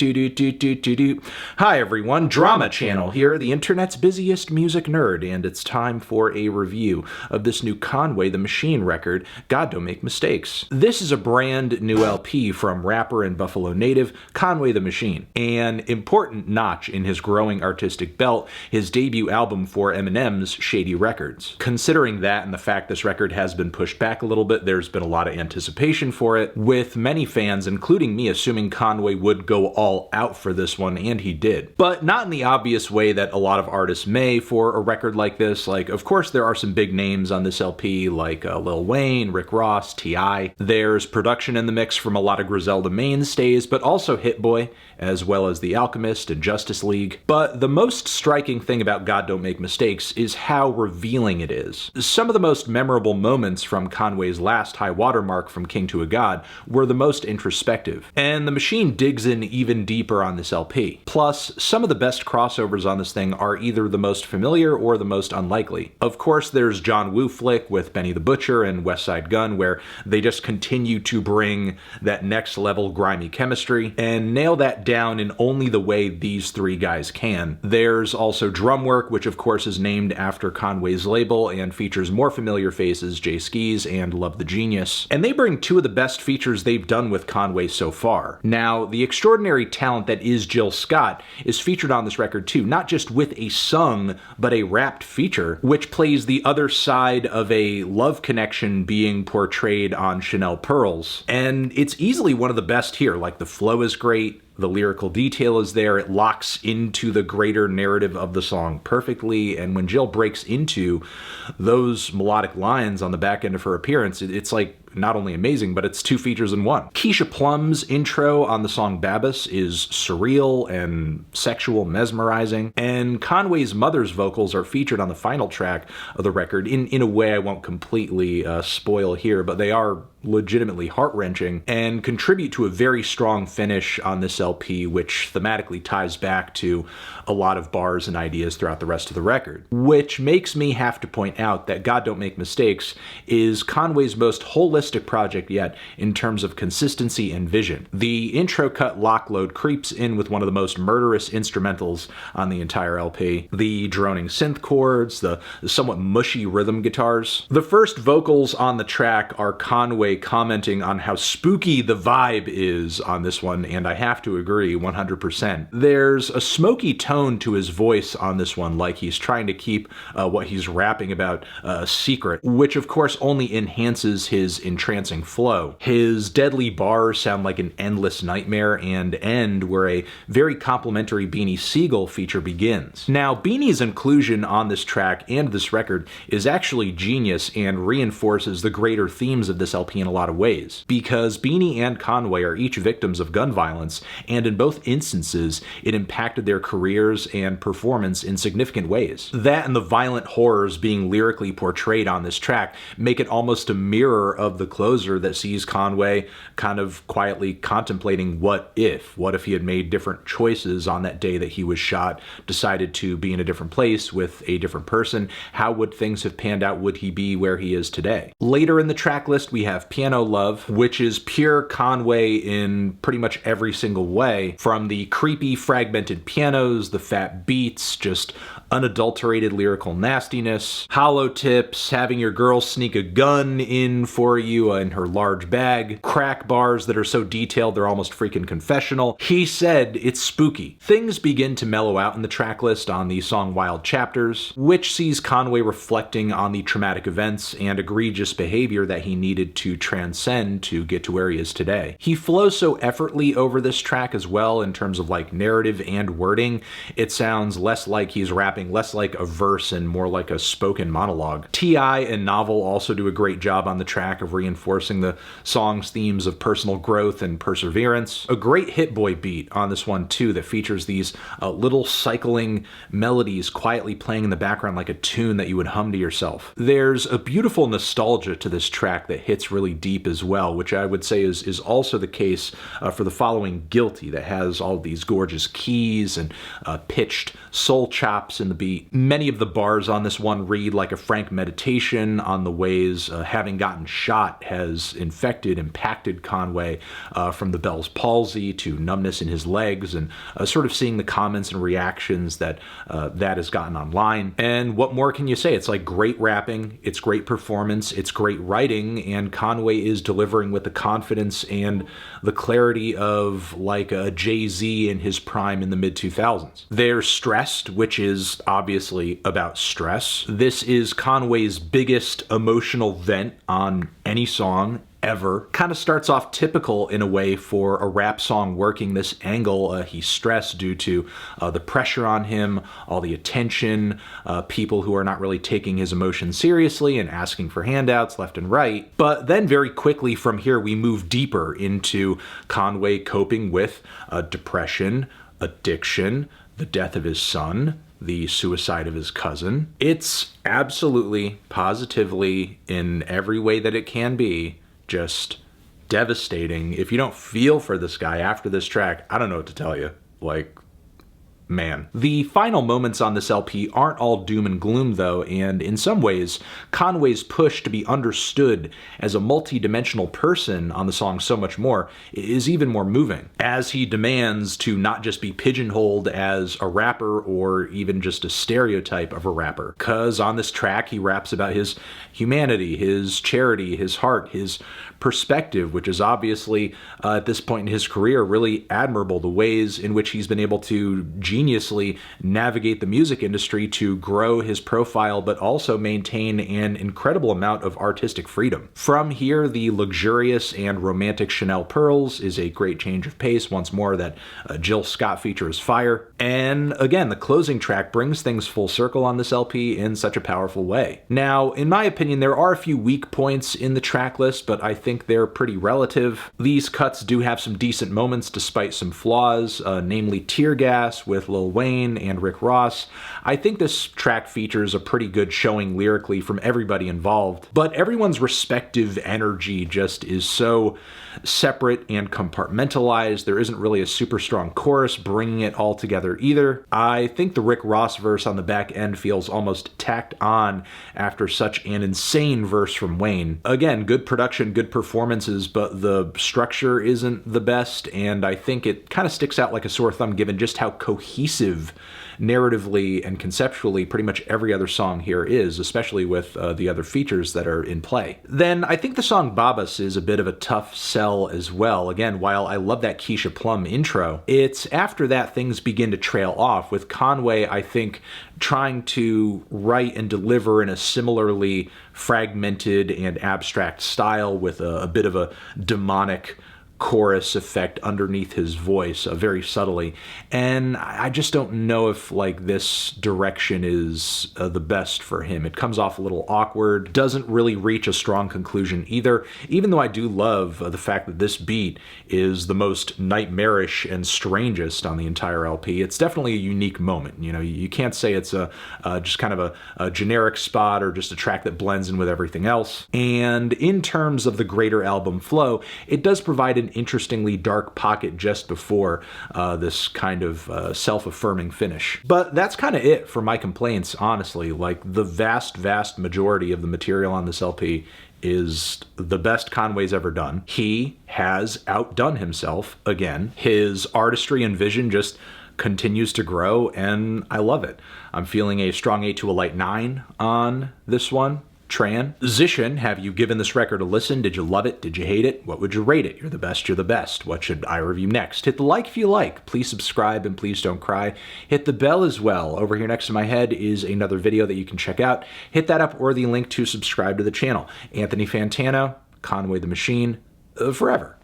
Hi everyone, Drama Channel here, the internet's busiest music nerd, and it's time for a review of this new Conway the Machine record, God Don't Make Mistakes. This is a brand new LP from rapper and Buffalo native Conway the Machine, an important notch in his growing artistic belt, his debut album for Eminem's SHADY Records. Considering that and the fact this record has been pushed back a little bit, there's been a lot of anticipation for it, with many fans, including me, assuming Conway would go all out for this one, and he did. But not in the obvious way that a lot of artists may for a record like this. Like, of course, there are some big names on this LP, like Lil Wayne, Rick Ross, T.I. There's production in the mix from a lot of Griselda mainstays, but also Hit Boy, as well as The Alchemist and Justice League. But the most striking thing about God Don't Make Mistakes is how revealing it is. Some of the most memorable moments from Conway's last high watermark from King to a God were the most introspective, and the Machine digs in even deeper on this LP. Plus, some of the best crossovers on this thing are either the most familiar or the most unlikely. Of course, there's John Woo Flick with Benny the Butcher and West Side Gun, where they just continue to bring that next level grimy chemistry and nail that down in only the way these three guys can. There's also DRUMWORK, which of course is named after Conway's label and features more familiar faces, Jay Skis and Love the Genius. And they bring two of the best features they've done with Conway so far. Now, the extraordinary talent that is Jill Scott is featured on this record too, not just with a sung, but a rapped feature, which plays the other side of a love connection being portrayed on Chanel Pearls. And it's easily one of the best here. Like, the flow is great, the lyrical detail is there, it locks into the greater narrative of the song perfectly, and when Jill breaks into those melodic lines on the back end of her appearance, it's like not only amazing, but it's two features in one. Keisha Plum's intro on the song Babas is surreal and sexual, mesmerizing, and Conway's mother's vocals are featured on the final track of the record in a way I won't completely spoil here, but they are legitimately heart-wrenching and contribute to a very strong finish on this LP, which thematically ties back to a lot of bars and ideas throughout the rest of the record. Which makes me have to point out that God Don't Make Mistakes is Conway's most holistic project yet in terms of consistency and vision. The intro cut Lockload creeps in with one of the most murderous instrumentals on the entire LP. The droning synth chords, the somewhat mushy rhythm guitars. The first vocals on the track are Conway commenting on how spooky the vibe is on this one, and I have to agree 100%. There's a smoky tone to his voice on this one, like he's trying to keep what he's rapping about a secret, which of course only enhances his entrancing flow. His deadly bars sound like an endless nightmare and end where a very complimentary Beanie Sigel feature begins. Now, Beanie's inclusion on this track and this record is actually genius and reinforces the greater themes of this LP in a lot of ways, because Beanie and Conway are each victims of gun violence, and in both instances, it impacted their careers and performance in significant ways. That and the violent horrors being lyrically portrayed on this track make it almost a mirror of the closer that sees Conway kind of quietly contemplating what if he had made different choices on that day that he was shot, decided to be in a different place with a different person, how would things have panned out, would he be where he is today? Later in the track list we have Piano Love, which is pure Conway in pretty much every single way, from the creepy fragmented pianos, the fat beats, just unadulterated lyrical nastiness, hollow tips, having your girl sneak a gun in for you in her large bag, crack bars that are so detailed they're almost freaking confessional. He said it's spooky. Things begin to mellow out in the track list on the song Wild Chapters, which sees Conway reflecting on the traumatic events and egregious behavior that he needed to transcend to get to where he is today. He flows so effortlessly over this track as well in terms of like narrative and wording. It sounds less like he's rapping, less like a verse and more like a spoken monologue. T.I. and Novel also do a great job on the track of reinforcing the song's themes of personal growth and perseverance. A great Hit Boy beat on this one too that features these little cycling melodies quietly playing in the background like a tune that you would hum to yourself. There's a beautiful nostalgia to this track that hits really deep as well, which I would say is also the case for the following Guilty, that has all these gorgeous keys and pitched soul chops in the beat. Many of the bars on this one read like a frank meditation on the ways having gotten shot has impacted Conway, from the Bell's palsy to numbness in his legs, and sort of seeing the comments and reactions that that has gotten online. And what more can you say? It's like great rapping, it's great performance, it's great writing, and Conway is delivering with the confidence and the clarity of like a Jay-Z in his prime in the mid-2000s. There's Stressed, which is obviously about stress. This is Conway's biggest emotional vent on any song ever. Kind of starts off typical in a way for a rap song working this angle. He's stressed due to the pressure on him, all the attention, people who are not really taking his emotions seriously and asking for handouts left and right. But then very quickly from here we move deeper into Conway coping with depression, addiction, the death of his son, the suicide of his cousin. It's absolutely, positively, in every way that it can be, just devastating. If you don't feel for this guy after this track, I don't know what to tell you. Like, man. The final moments on this LP aren't all doom and gloom though, and in some ways, Conway's push to be understood as a multi-dimensional person on the song So Much More is even more moving, as he demands to not just be pigeonholed as a rapper or even just a stereotype of a rapper. Cause on this track, he raps about his humanity, his charity, his heart, his perspective, which is obviously, at this point in his career, really admirable, the ways in which he's been able to geniusly navigate the music industry to grow his profile, but also maintain an incredible amount of artistic freedom. From here, the luxurious and romantic Chanel Pearls is a great change of pace. Once more, that Jill Scott feature is fire. And again, the closing track brings things full circle on this LP in such a powerful way. Now, in my opinion, there are a few weak points in the track list, but I think they're pretty relative. These cuts do have some decent moments despite some flaws, namely Tear Gas with Lil Wayne and Rick Ross. I think this track features a pretty good showing lyrically from everybody involved, but everyone's respective energy just is so separate and compartmentalized. There isn't really a super strong chorus bringing it all together either. I think the Rick Ross verse on the back end feels almost tacked on after such an insane verse from Wayne. Again, good production, good performances, but the structure isn't the best, and I think it kind of sticks out like a sore thumb given just how cohesive narratively and conceptually pretty much every other song here is, especially with the other features that are in play. Then I think the song Babas is a bit of a tough sell as well. Again, while I love that Keisha Plum intro, it's after that things begin to trail off, with Conway, I think, trying to write and deliver in a similarly fragmented and abstract style with a bit of a demonic chorus effect underneath his voice, very subtly. And I just don't know if like this direction is the best for him. It comes off a little awkward, doesn't really reach a strong conclusion either, even though I do love the fact that this beat is the most nightmarish and strangest on the entire LP. It's definitely a unique moment. You know, you can't say it's just kind of a generic spot or just a track that blends in with everything else. And in terms of the greater album flow, it does provide an interestingly dark pocket just before this kind of self-affirming finish. But that's kind of it for my complaints, honestly. Like, the vast majority of the material on this LP is the best Conway's ever done. He has outdone himself again. His artistry and vision just continues to grow, and I love it. I'm feeling a strong 8 to a light 9 on this one. Transition, have you given this record a listen? Did you love it? Did you hate it? What would you rate it? You're the best, you're the best. What should I review next? Hit the like if you like. Please subscribe and please don't cry. Hit the bell as well. Over here next to my head is another video that you can check out. Hit that up or the link to subscribe to the channel. Anthony Fantano, Conway the Machine, forever.